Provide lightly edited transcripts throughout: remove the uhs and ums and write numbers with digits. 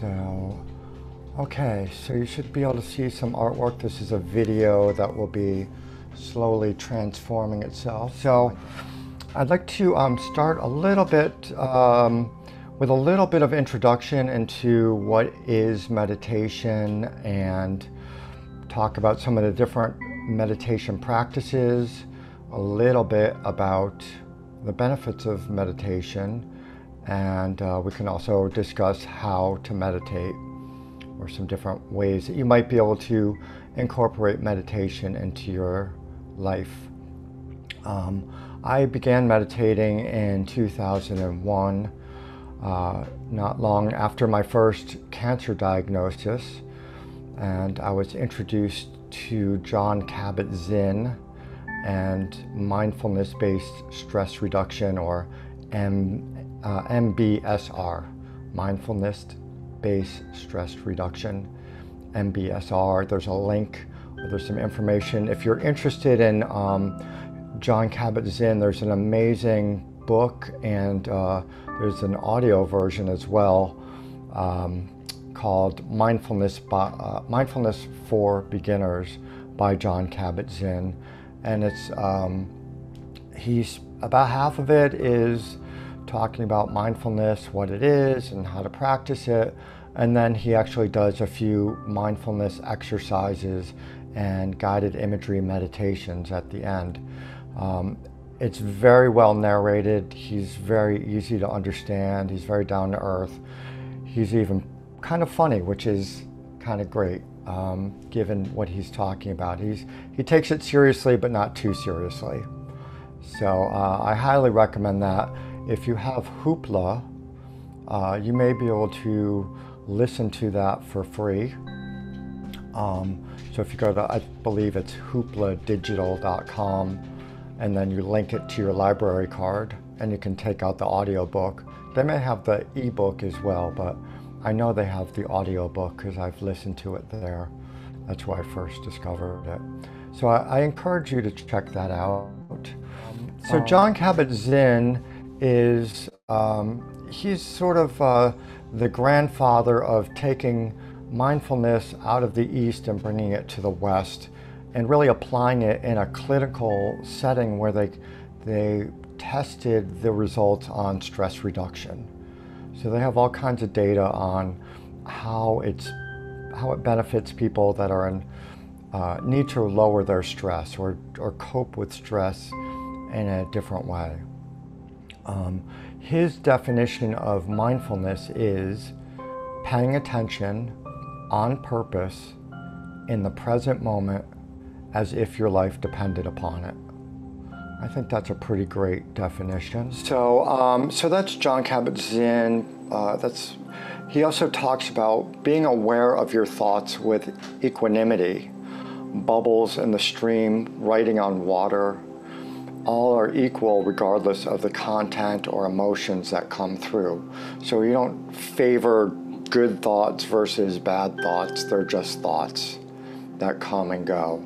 So, okay, so you should be able to see some artwork. This is a video that will be slowly transforming itself. So, I'd like to start a little bit with a little bit of introduction into what is meditation and talk about some of the different meditation practices, a little bit about the benefits of meditation, and we can also discuss how to meditate or some different ways that you might be able to incorporate meditation into your life. I began meditating in 2001, not long after my first cancer diagnosis, and I was introduced to Jon Kabat-Zinn and mindfulness-based stress reduction, or MBSR, mindfulness-based stress reduction, MBSR. There's a link, there's some information. If you're interested in Jon Kabat-Zinn, there's an amazing book, and there's an audio version as well called Mindfulness for Beginners by Jon Kabat-Zinn. And it's he's about half of it is talking about mindfulness, what it is and how to practice it, and then he actually does a few mindfulness exercises and guided imagery meditations at the end. It's very well narrated. He's very easy to understand. He's very down to earth. He's even kind of funny, which is kind of great. Given what he's talking about. He takes it seriously, but not too seriously. So I highly recommend that. If you have Hoopla, you may be able to listen to that for free. So if you go to, I believe it's hoopladigital.com, and then you link it to your library card, and you can take out the audiobook. They may have the ebook as well, but I know they have the audiobook because I've listened to it there. That's where I first discovered it. So I encourage you to check that out. So Jon Kabat-Zinn is, he's sort of the grandfather of taking mindfulness out of the East and bringing it to the West, and really applying it in a clinical setting where they tested the results on stress reduction. So they have all kinds of data on how it benefits people that are in need to lower their stress or cope with stress in a different way. His definition of mindfulness is paying attention on purpose in the present moment as if your life depended upon it. I think that's a pretty great definition. So, so that's Jon Kabat-Zinn. He also talks about being aware of your thoughts with equanimity. Bubbles in the stream, writing on water, all are equal regardless of the content or emotions that come through. So you don't favor good thoughts versus bad thoughts. They're just thoughts that come and go.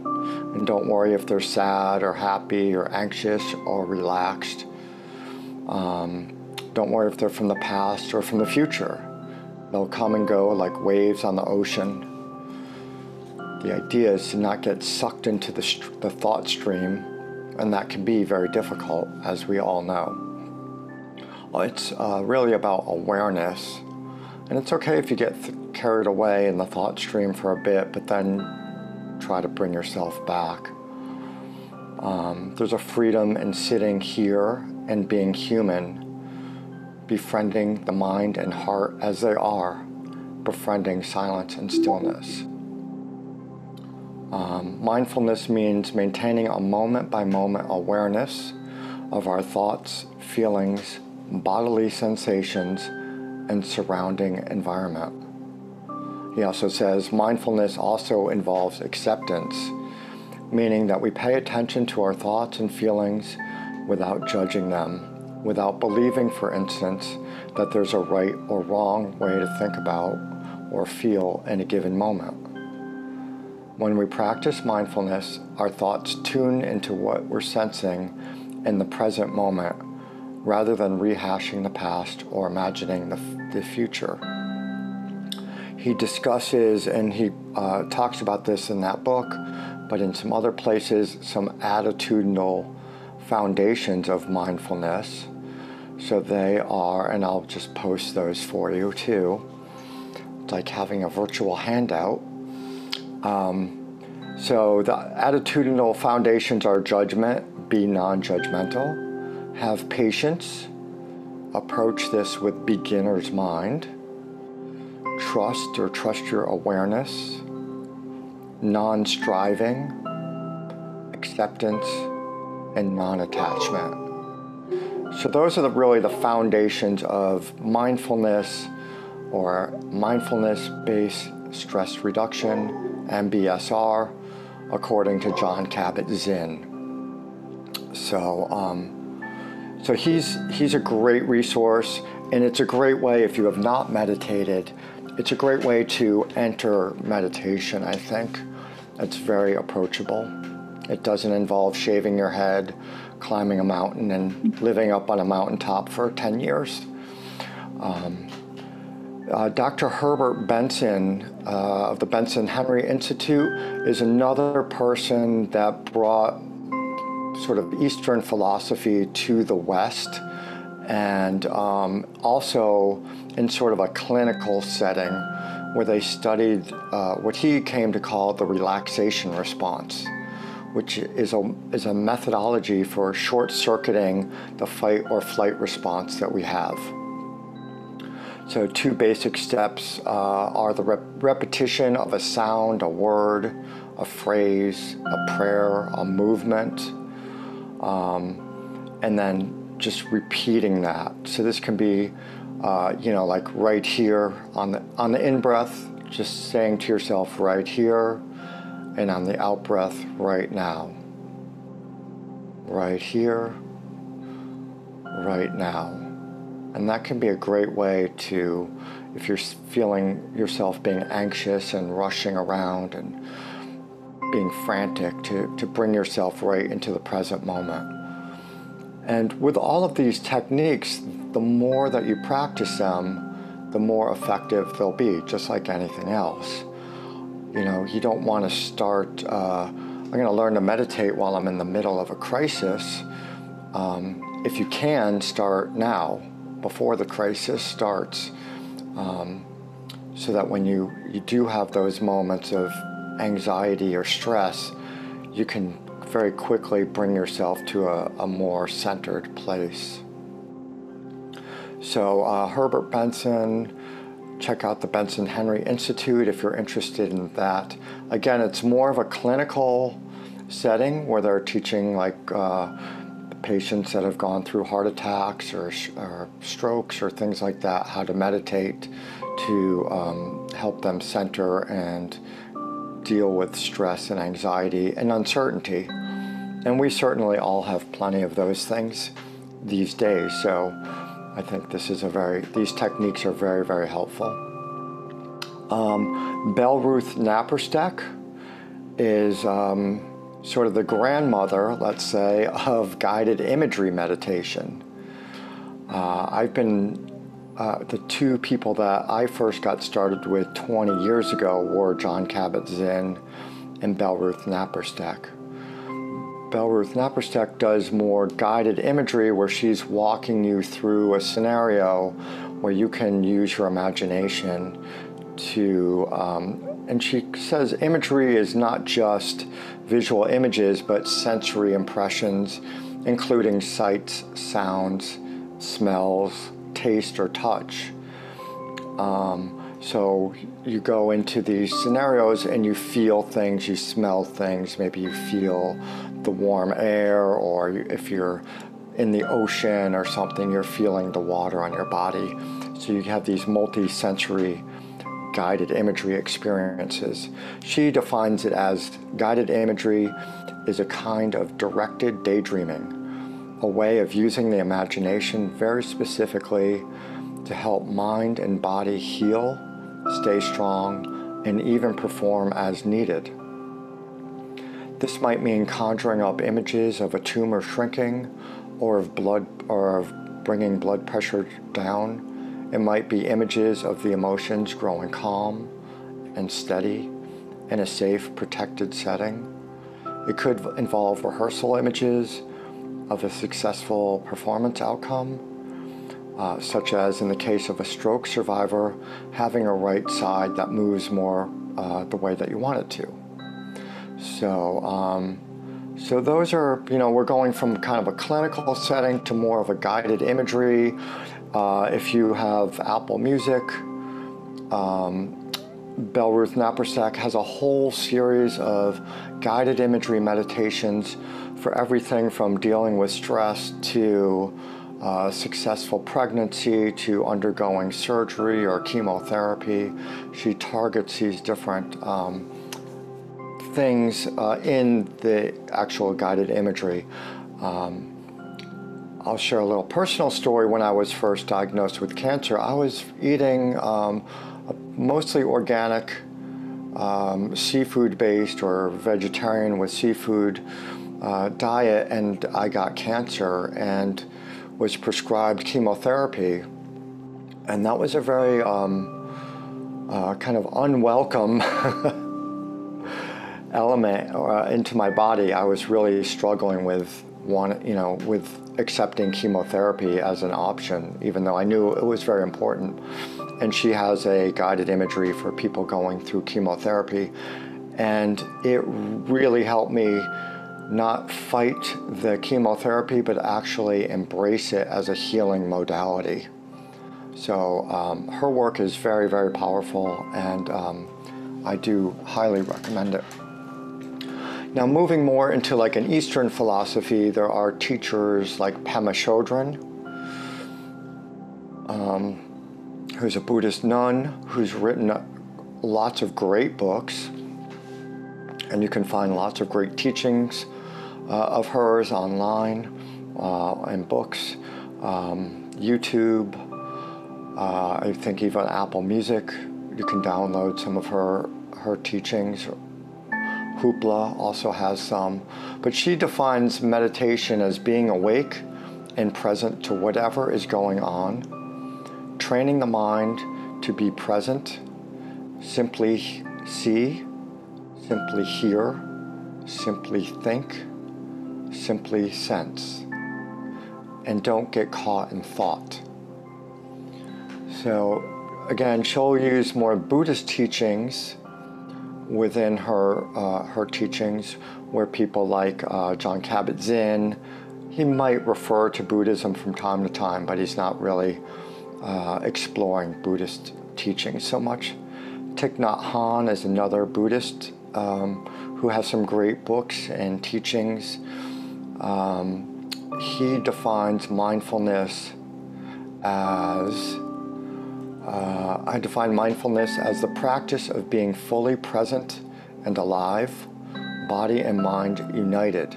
And don't worry if they're sad or happy or anxious or relaxed. Don't worry if they're from the past or from the future. They'll come and go like waves on the ocean. The idea is to not get sucked into the thought stream, and that can be very difficult, as we all know. It's really about awareness, and it's okay if you get carried away in the thought stream for a bit, but then try to bring yourself back. There's a freedom in sitting here and being human, befriending the mind and heart as they are, befriending silence and stillness. Mindfulness means maintaining a moment-by-moment awareness of our thoughts, feelings, bodily sensations, and surrounding environment. He also says mindfulness also involves acceptance, meaning that we pay attention to our thoughts and feelings without judging them, without believing, for instance, that there's a right or wrong way to think about or feel in a given moment. When we practice mindfulness, our thoughts tune into what we're sensing in the present moment, rather than rehashing the past or imagining the future. he discusses, and he talks about this in that book, but in some other places, some attitudinal foundations of mindfulness. So they are, and I'll just post those for you too. It's like having a virtual handout. So the attitudinal foundations are judgment, be non-judgmental, have patience, approach this with beginner's mind, trust or trust your awareness, non-striving, acceptance, and non-attachment. So those are really the foundations of mindfulness, or mindfulness-based stress reduction, MBSR, according to Jon Kabat-Zinn. So he's a great resource, and it's a great way, if you have not meditated, it's a great way to enter meditation, I think. It's very approachable. It doesn't involve shaving your head, climbing a mountain, and living up on a mountaintop for 10 years. Dr. Herbert Benson of the Benson Henry Institute is another person that brought sort of Eastern philosophy to the West, and also in sort of a clinical setting where they studied what he came to call the relaxation response, which is a methodology for short-circuiting the fight or flight response that we have. So 2 basic steps are the repetition of a sound, a word, a phrase, a prayer, a movement, and then just repeating that. So this can be, like right here on the in-breath, just saying to yourself right here, and on the out-breath, right now. Right here, right now. And that can be a great way to, if you're feeling yourself being anxious and rushing around and being frantic, to bring yourself right into the present moment. And with all of these techniques, the more that you practice them, the more effective they'll be, just like anything else. You don't want to start, I'm going to learn to meditate while I'm in the middle of a crisis. If you can, start now, before the crisis starts, so that when you do have those moments of anxiety or stress, you can very quickly bring yourself to a more centered place. So Herbert Benson, check out the Benson Henry Institute if you're interested in that. Again, it's more of a clinical setting where they're teaching patients that have gone through heart attacks or strokes or things like that, how to meditate to help them center and deal with stress and anxiety and uncertainty. And we certainly all have plenty of those things these days, so I think these techniques are very, very helpful. Bellruth Naparstek is sort of the grandmother, let's say, of guided imagery meditation. The 2 people that I first got started with 20 years ago were Jon Kabat-Zinn and Bellruth Naparstek. Bellruth Naparstek does more guided imagery where she's walking you through a scenario where you can use your imagination to, and she says imagery is not just visual images, but sensory impressions, including sights, sounds, smells, taste, or touch. So you go into these scenarios and you feel things, you smell things, maybe you feel the warm air, or if you're in the ocean or something, you're feeling the water on your body. So you have these multi-sensory guided imagery experiences. She defines it as guided imagery is a kind of directed daydreaming, a way of using the imagination very specifically to help mind and body heal, stay strong, and even perform as needed. This might mean conjuring up images of a tumor shrinking, or of bringing blood pressure down. It might be images of the emotions growing calm and steady in a safe, protected setting. It could involve rehearsal images of a successful performance outcome, such as in the case of a stroke survivor, having a right side that moves more the way that you want it to. So those are, we're going from kind of a clinical setting to more of a guided imagery. If you have Apple Music, Bell Ruth Naparsek has a whole series of guided imagery meditations for everything from dealing with stress to successful pregnancy to undergoing surgery or chemotherapy. She targets these different things in the actual guided imagery. I'll share a little personal story. When I was first diagnosed with cancer, I was eating a mostly organic, seafood-based or vegetarian with seafood diet, and I got cancer and was prescribed chemotherapy. And that was a very kind of unwelcome element into my body. I was really struggling with with accepting chemotherapy as an option, even though I knew it was very important. And she has a guided imagery for people going through chemotherapy, and it really helped me not fight the chemotherapy, but actually embrace it as a healing modality. So her work is very, very powerful, and I do highly recommend it. Now, moving more into like an Eastern philosophy, there are teachers like Pema Chodron, who's a Buddhist nun who's written lots of great books, and you can find lots of great teachings of hers online in books, YouTube, I think even Apple Music. You can download some of her teachings. Hoopla also has some, but she defines meditation as being awake and present to whatever is going on, training the mind to be present, simply see, simply hear, simply think, simply sense, and don't get caught in thought. So again, she'll use more Buddhist teachings within her teachings, where people like John Kabat-Zinn, he might refer to Buddhism from time to time, but he's not really exploring Buddhist teachings so much. Thich Nhat Hanh is another Buddhist who has some great books and teachings. He defines mindfulness as I define mindfulness as the practice of being fully present and alive, body and mind united.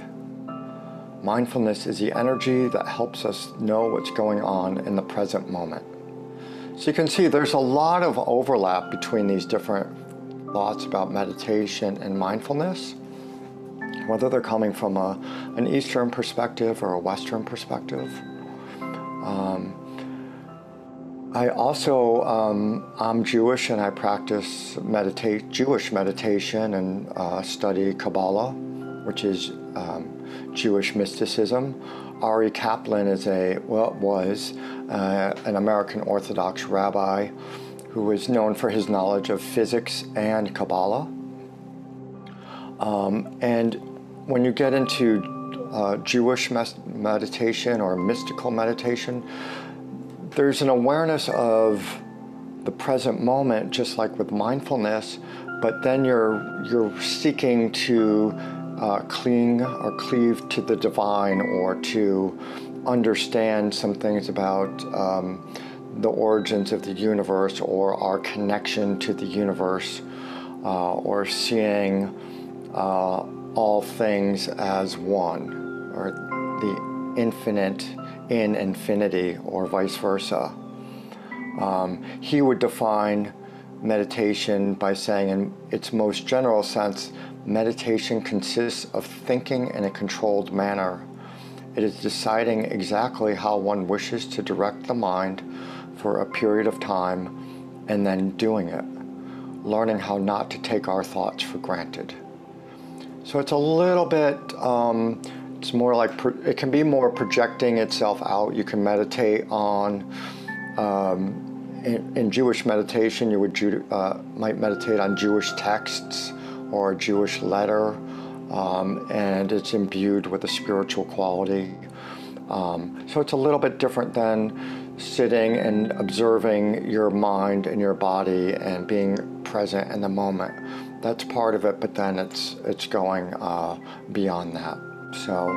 Mindfulness is the energy that helps us know what's going on in the present moment. So you can see there's a lot of overlap between these different thoughts about meditation and mindfulness, whether they're coming from an Eastern perspective or a Western perspective. I also, I'm Jewish, and I practice Jewish meditation and study Kabbalah, which is Jewish mysticism. Aric Kaplan was an American Orthodox rabbi who is known for his knowledge of physics and Kabbalah. And when you get into Jewish meditation or mystical meditation, there's an awareness of the present moment, just like with mindfulness, but then you're seeking to cling or cleave to the divine, or to understand some things about the origins of the universe, or our connection to the universe, or seeing all things as one, or the infinite in infinity, or vice versa. He would define meditation by saying, in its most general sense, meditation consists of thinking in a controlled manner. It is deciding exactly how one wishes to direct the mind for a period of time and then doing it, learning how not to take our thoughts for granted. So it's a little bit, it's more like, it can be more projecting itself out. You can meditate on, in Jewish meditation, you would might meditate on Jewish texts or a Jewish letter, and it's imbued with a spiritual quality. So it's a little bit different than sitting and observing your mind and your body and being present in the moment. That's part of it, but then it's going beyond that. So,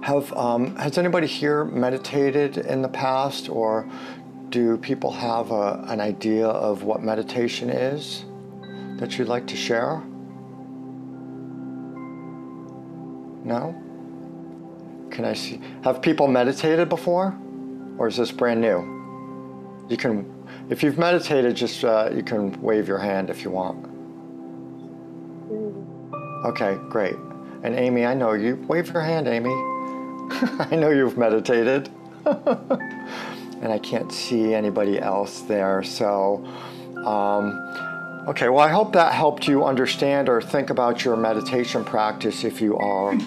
has anybody here meditated in the past, or do people have an idea of what meditation is that you'd like to share? No? Can I see? Have people meditated before, or is this brand new? You can, if you've meditated, just you can wave your hand if you want. Okay, great. And Amy, I know you. Wave your hand, Amy. I know you've meditated. And I can't see anybody else there. So, okay, well, I hope that helped you understand or think about your meditation practice if you are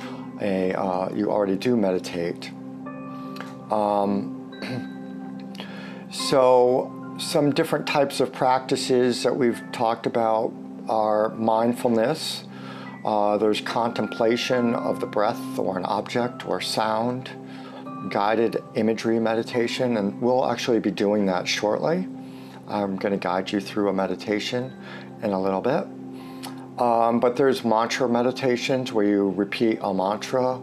you already do meditate. So some different types of practices that we've talked about are mindfulness. There's contemplation of the breath or an object or sound, guided imagery meditation, and we'll actually be doing that shortly. I'm going to guide you through a meditation in a little bit. But there's mantra meditations where you repeat a mantra.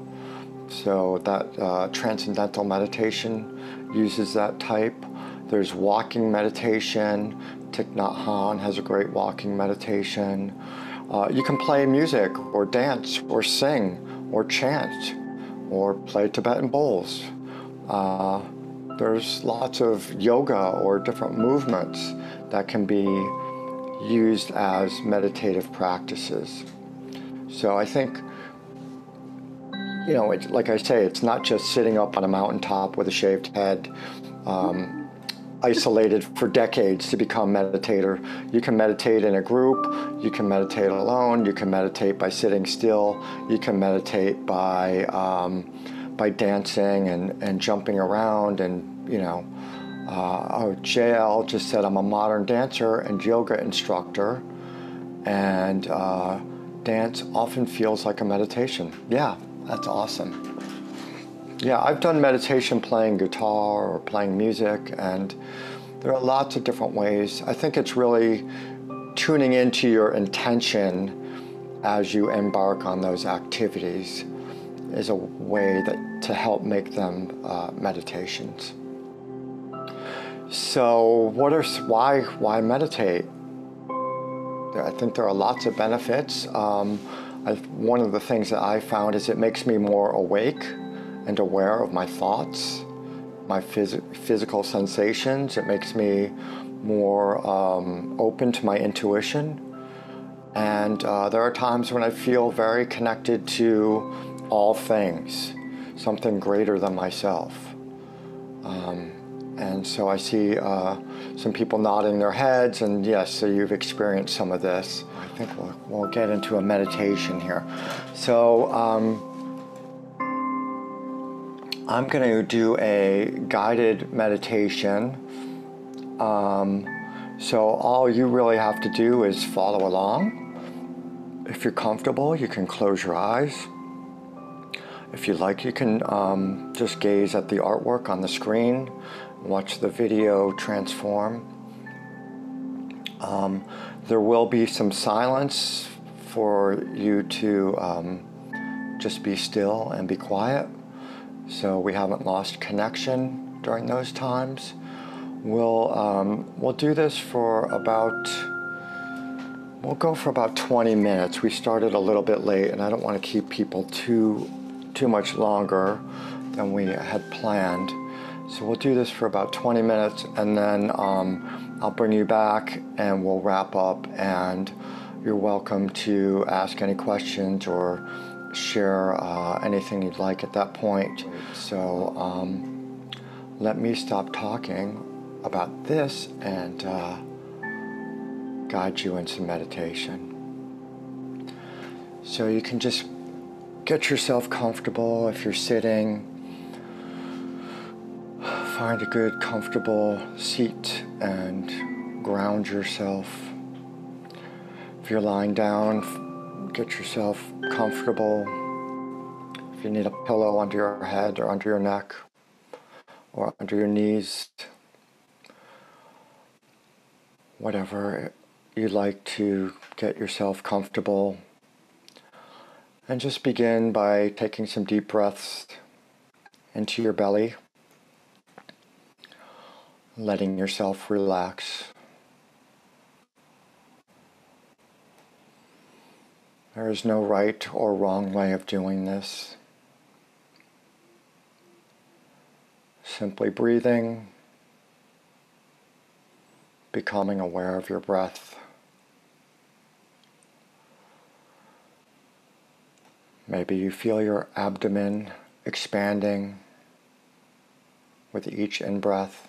So that transcendental meditation uses that type. There's walking meditation. Thich Nhat Hanh has a great walking meditation. You can play music or dance or sing or chant or play Tibetan bowls. There's lots of yoga or different movements that can be used as meditative practices. So I think, you know, like I say, it's not just sitting up on a mountaintop with a shaved head, isolated for decades to become meditator. You can meditate in a group, you can meditate alone, you can meditate by sitting still, you can meditate by dancing and jumping around and, you know, JL just said, I'm a modern dancer and yoga instructor, and dance often feels like a meditation. Yeah, that's awesome. Yeah, I've done meditation playing guitar or playing music, and there are lots of different ways. I think it's really tuning into your intention as you embark on those activities is a way to help make them meditations. So why meditate? I think there are lots of benefits. One of the things that I found is it makes me more awake and aware of my thoughts, my physical sensations. It makes me more open to my intuition. And there are times when I feel very connected to all things, something greater than myself. And so I see some people nodding their heads, and yes, so you've experienced some of this. I think we'll get into a meditation here. So I'm going to do a guided meditation. So all you really have to do is follow along. If you're comfortable, you can close your eyes. If you like, you can just gaze at the artwork on the screen, watch the video transform. There will be some silence for you to just be still and be quiet, so we haven't lost connection during those times. We'll do this for we'll go for about 20 minutes. We started a little bit late, and I don't want to keep people too much longer than we had planned. So we'll do this for about 20 minutes, and then I'll bring you back and we'll wrap up, and you're welcome to ask any questions or share anything you'd like at that point. So let me stop talking about this and guide you in some meditation. So you can just get yourself comfortable. If you're sitting, find a good comfortable seat and ground yourself. If you're lying down, get yourself comfortable. If you need a pillow under your head or under your neck or under your knees, whatever you'd like to get yourself comfortable. And just begin by taking some deep breaths into your belly, letting yourself relax. There is no right or wrong way of doing this. Simply breathing, becoming aware of your breath. Maybe you feel your abdomen expanding with each in-breath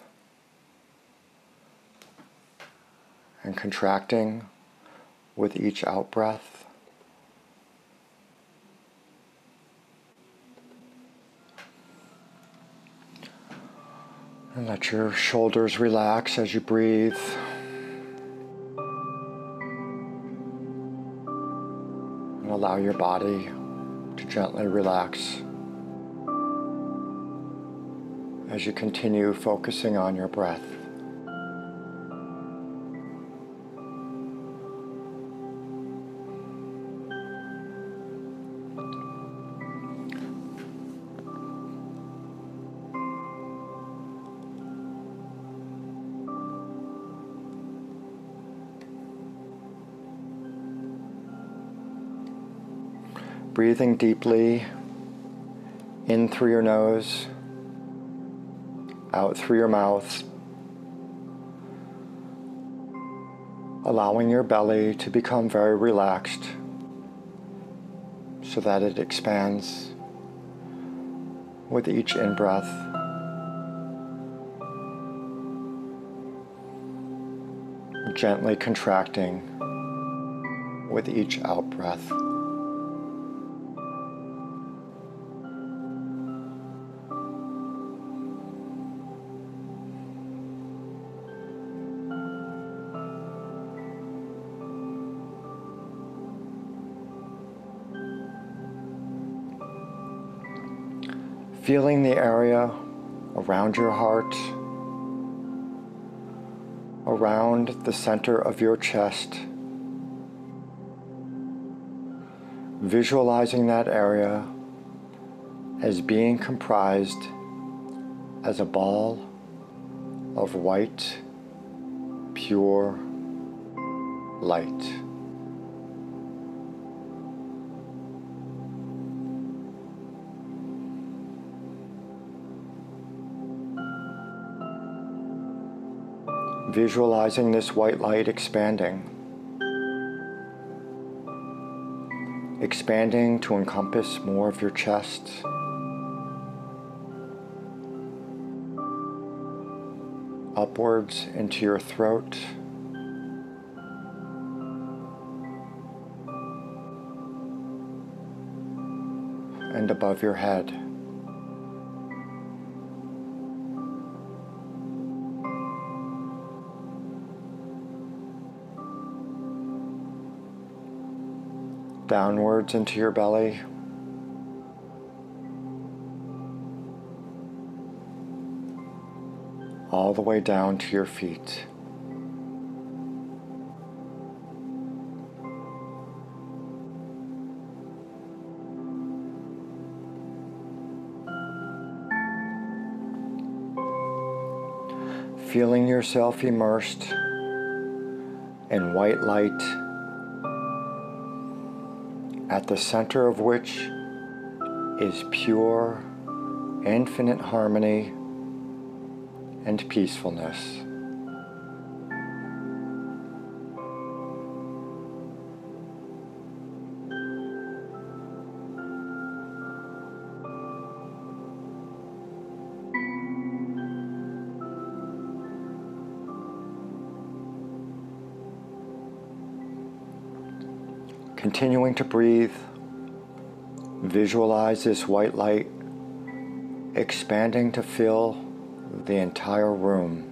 and contracting with each out-breath. And let your shoulders relax as you breathe. And allow your body to gently relax as you continue focusing on your breath. Breathing deeply in through your nose, out through your mouth, allowing your belly to become very relaxed so that it expands with each in-breath. Gently contracting with each out-breath. Feeling the area around your heart, around the center of your chest. Visualizing that area as being comprised as a ball of white, pure light. Visualizing this white light expanding to encompass more of your chest, upwards into your throat, and above your head. Downwards into your belly, all the way down to your feet. Feeling yourself immersed in white light, at the center of which is pure, infinite harmony and peacefulness. Continuing to breathe, visualize this white light expanding to fill the entire room.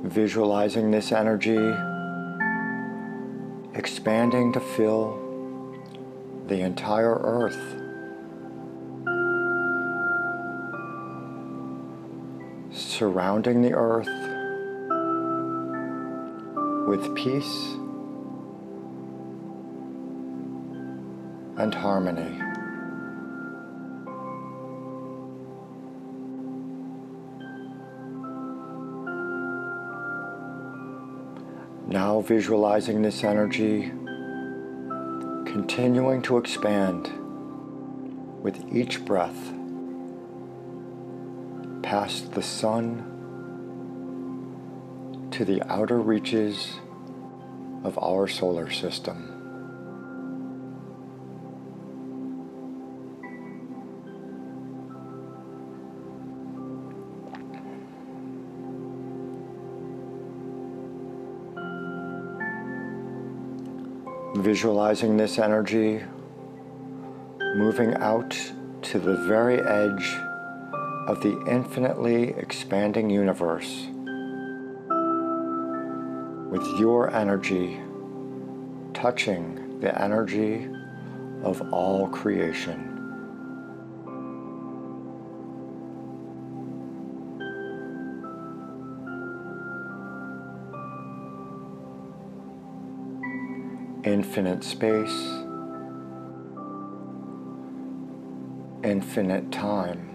Visualizing this energy expanding to fill the entire earth. Surrounding the earth with peace and harmony. Now visualizing this energy continuing to expand with each breath past the sun to the outer reaches of our solar system. Visualizing this energy moving out to the very edge of the infinitely expanding universe, with your energy touching the energy of all creation. Infinite space, infinite time,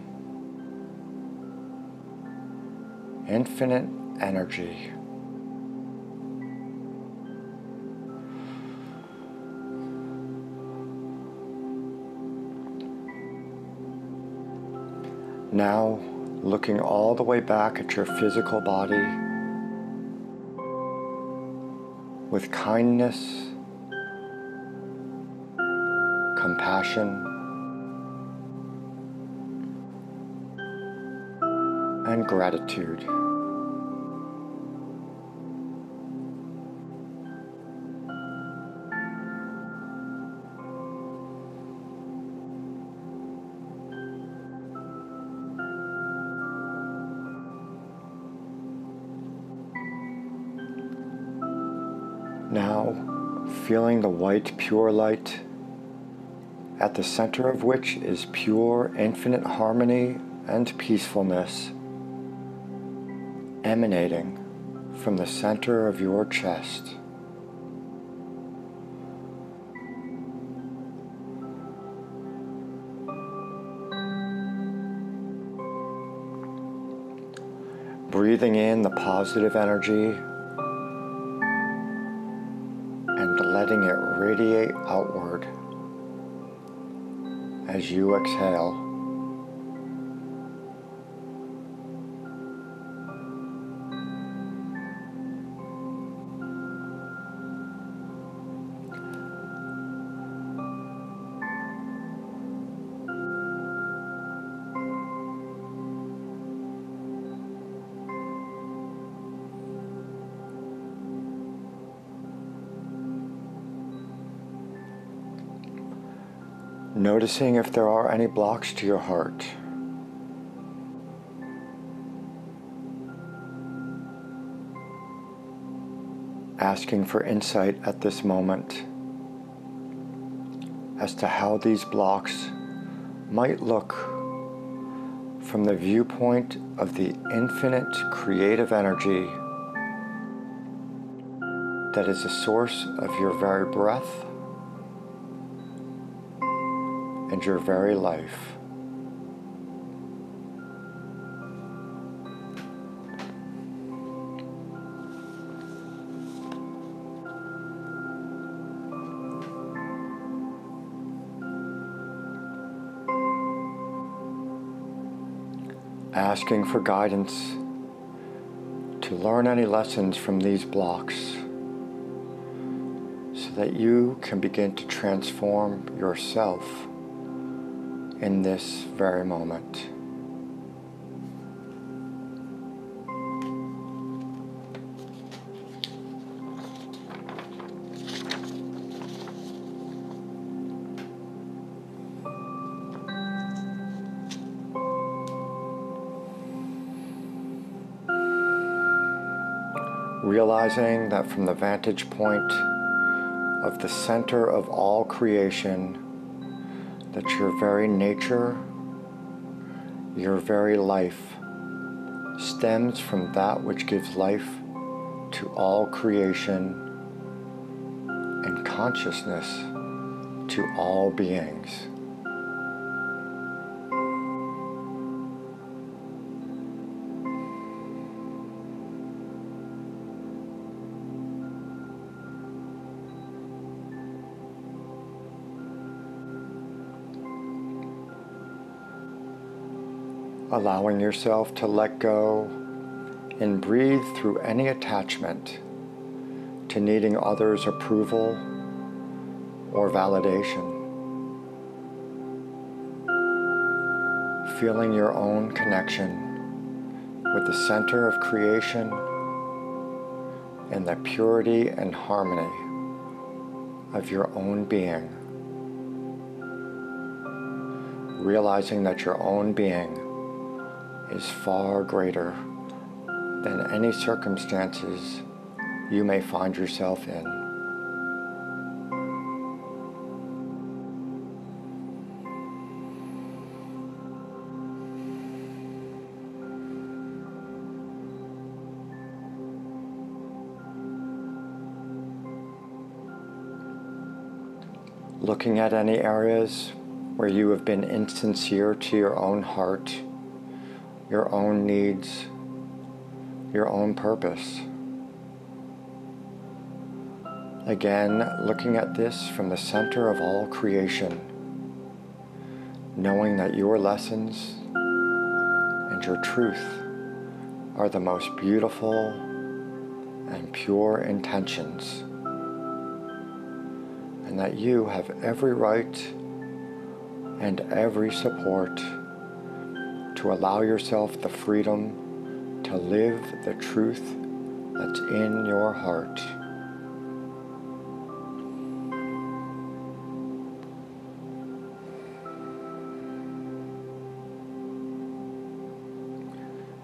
infinite energy. Now, looking all the way back at your physical body with kindness, compassion, and gratitude. Now, feeling the white, pure light, at the center of which is pure, infinite harmony and peacefulness, emanating from the center of your chest. Breathing in the positive energy and letting it radiate outward as you exhale. Noticing if there are any blocks to your heart. Asking for insight at this moment as to how these blocks might look from the viewpoint of the infinite creative energy that is the source of your very breath and your very life. Asking for guidance to learn any lessons from these blocks so that you can begin to transform yourself in this very moment. realizing that from the vantage point of the center of all creation, that your very nature, your very life, stems from that which gives life to all creation and consciousness to all beings. Allowing yourself to let go and breathe through any attachment to needing others' approval or validation. Feeling your own connection with the center of creation and the purity and harmony of your own being. Realizing that your own being is far greater than any circumstances you may find yourself in. Looking at any areas where you have been insincere to your own heart, your own needs, your own purpose. Again, looking at this from the center of all creation, knowing that your lessons and your truth are the most beautiful and pure intentions, and that you have every right and every support to allow yourself the freedom to live the truth that's in your heart.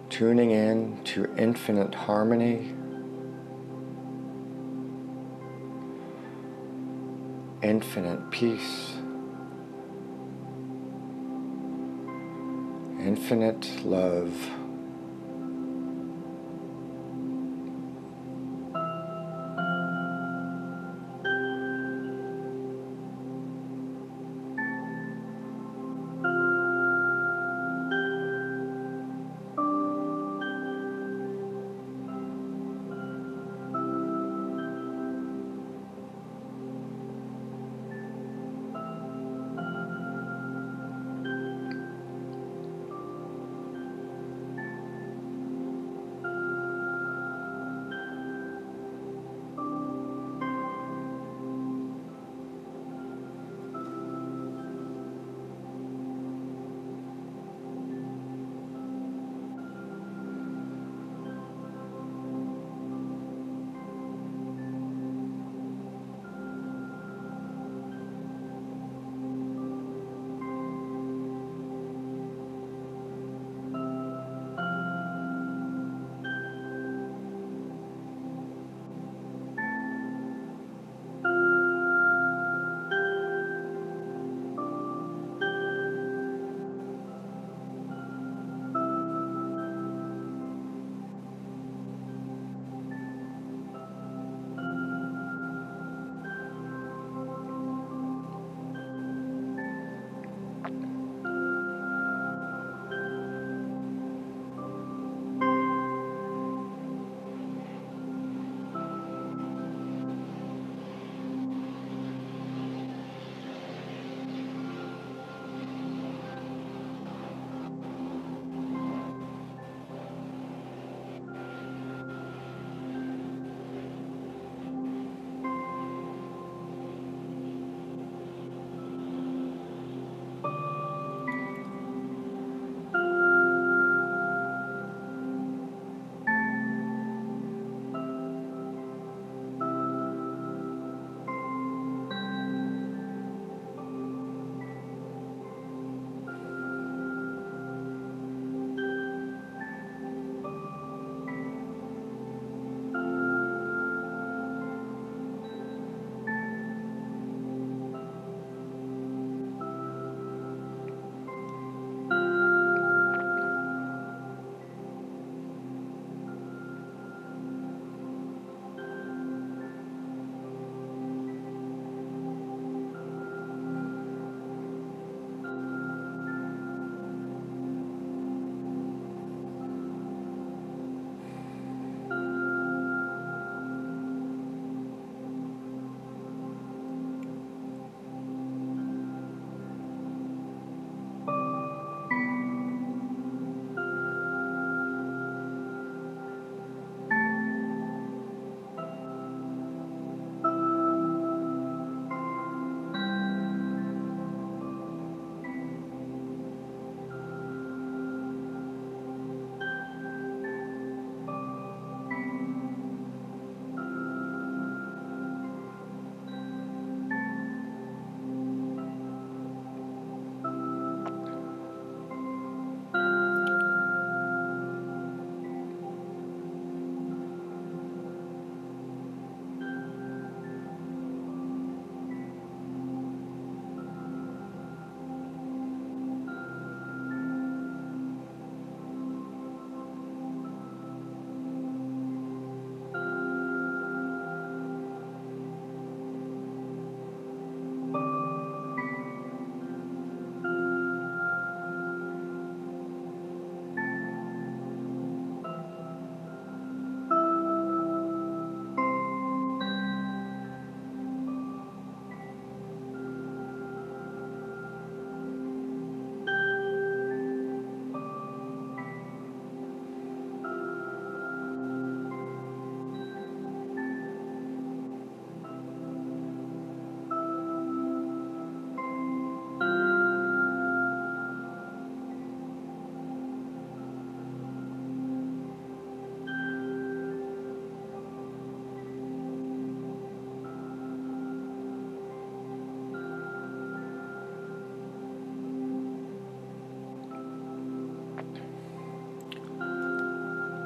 Tuning in to infinite harmony, infinite peace, infinite love.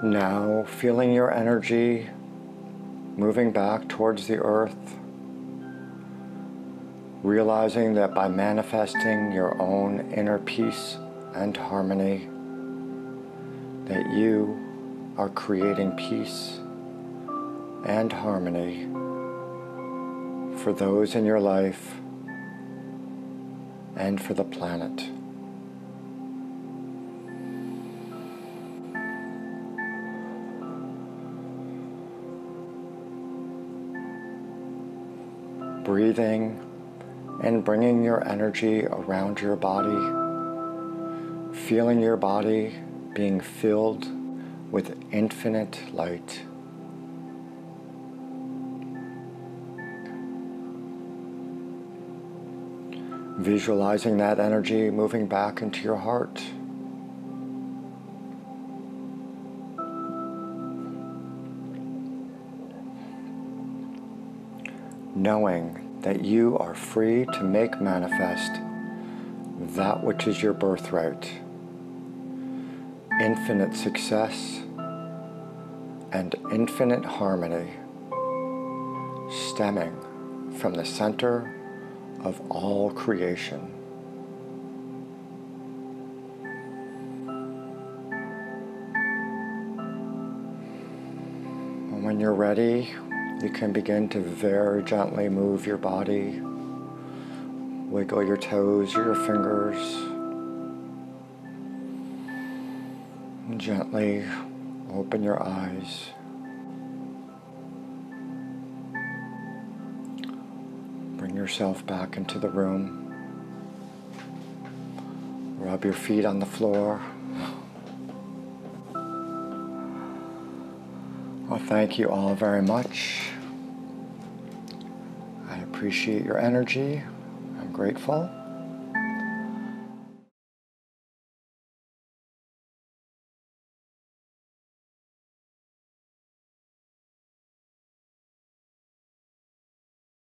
Now, feeling your energy moving back towards the earth, realizing that by manifesting your own inner peace and harmony, that you are creating peace and harmony for those in your life and for the planet. Breathing and bringing your energy around your body, feeling your body being filled with infinite light. Visualizing that energy moving back into your heart. Knowing that you are free to make manifest that which is your birthright. Infinite success and infinite harmony stemming from the center of all creation. And when you're ready, you can begin to very gently move your body, wiggle your toes or your fingers, and gently open your eyes. Bring yourself back into the room. Rub your feet on the floor. Well, thank you all very much. I appreciate your energy. I'm grateful.